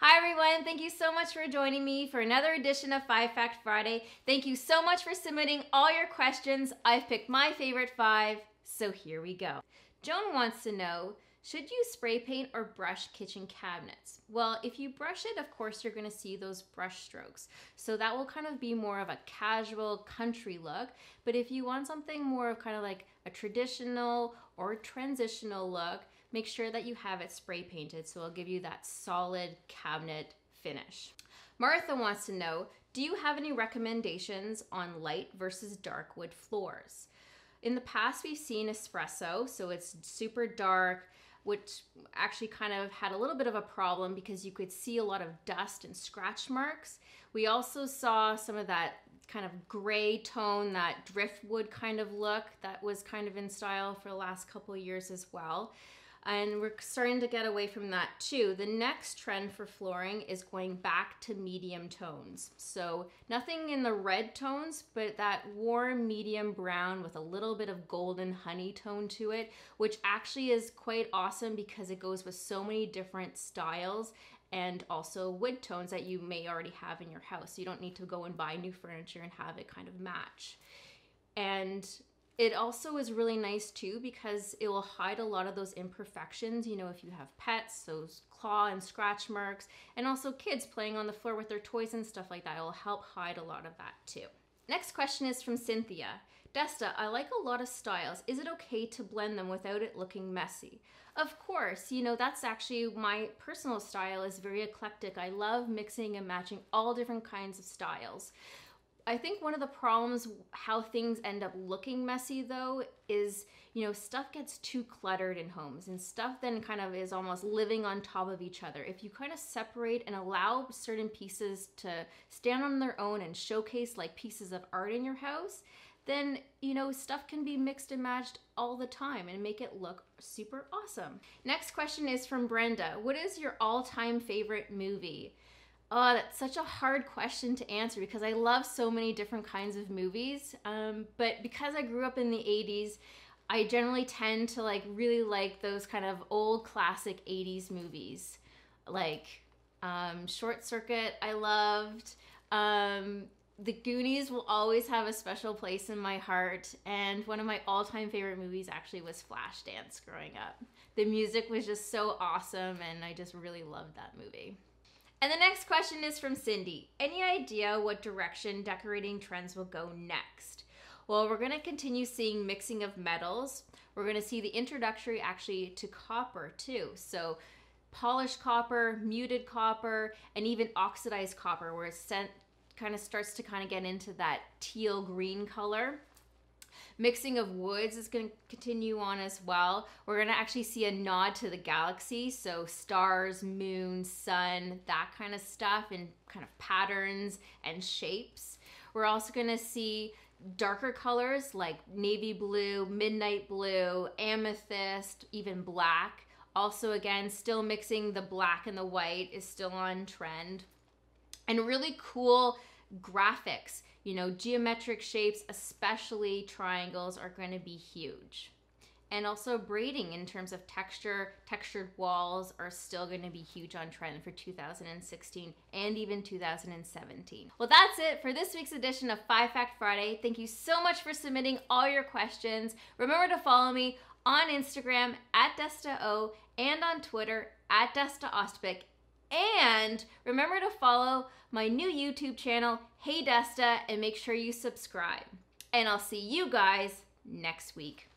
Hi everyone, thank you so much for joining me for another edition of 5 Fact Friday. Thank you so much for submitting all your questions. I've picked my favorite 5, so here we go. Joan wants to know, should you spray paint or brush kitchen cabinets? Well, if you brush it, of course, you're gonna see those brush strokes. So that will kind of be more of a casual country look. But if you want something more of kind of like a traditional or transitional look, make sure that you have it spray painted so it'll give you that solid cabinet finish. Martha wants to know, do you have any recommendations on light versus dark wood floors? In the past, we've seen espresso, so it's super dark, which actually kind of had a little bit of a problem because you could see a lot of dust and scratch marks. We also saw some of that kind of gray tone, that driftwood kind of look that was kind of in style for the last couple of years as well. And we're starting to get away from that too. The next trend for flooring is going back to medium tones. So nothing in the red tones, but that warm medium brown with a little bit of golden honey tone to it, which actually is quite awesome because it goes with so many different styles and also wood tones that you may already have in your house. So you don't need to go and buy new furniture and have it kind of match. And it also is really nice too because it will hide a lot of those imperfections, you know, if you have pets, those claw and scratch marks, and also kids playing on the floor with their toys and stuff like that. It will help hide a lot of that too. Next question is from Cynthia. Desta, I like a lot of styles. Is it okay to blend them without it looking messy? Of course, you know, that's actually my personal style is very eclectic. I love mixing and matching all different kinds of styles. I think one of the problems how things end up looking messy though is, you know, stuff gets too cluttered in homes and stuff then kind of is almost living on top of each other. If you kind of separate and allow certain pieces to stand on their own and showcase like pieces of art in your house, then, you know, stuff can be mixed and matched all the time and make it look super awesome. Next question is from Brenda. What is your all-time favorite movie? Oh, that's such a hard question to answer because I love so many different kinds of movies. But because I grew up in the 80s, I generally tend to really like those kind of old classic 80s movies. Like Short Circuit, I loved. The Goonies will always have a special place in my heart. And one of my all-time favorite movies actually was Flashdance growing up. The music was just so awesome and I just really loved that movie. And the next question is from Cindy. Any idea what direction decorating trends will go next? Well, we're going to continue seeing mixing of metals. We're going to see the introductory actually to copper too. So polished copper, muted copper, and even oxidized copper where it kind of starts to get into that teal green color. Mixing of woods is going to continue on as well. We're going to actually see a nod to the galaxy, so stars, moon, sun, that kind of stuff, and kind of patterns and shapes. We're also going to see darker colors like navy blue, midnight blue, amethyst, even black. Also, again, still mixing the black and the white is still on trend. And really cool graphics. You know, geometric shapes, especially triangles, are going to be huge. And also braiding in terms of textured walls are still going to be huge on trend for 2016 and even 2017. Well, that's it for this week's edition of 5 Fact Friday. Thank you so much for submitting all your questions. Remember to follow me on Instagram @DestaO and on Twitter @DestaOstpick. And remember to follow my new YouTube channel, Hey Desta, and make sure you subscribe. And I'll see you guys next week.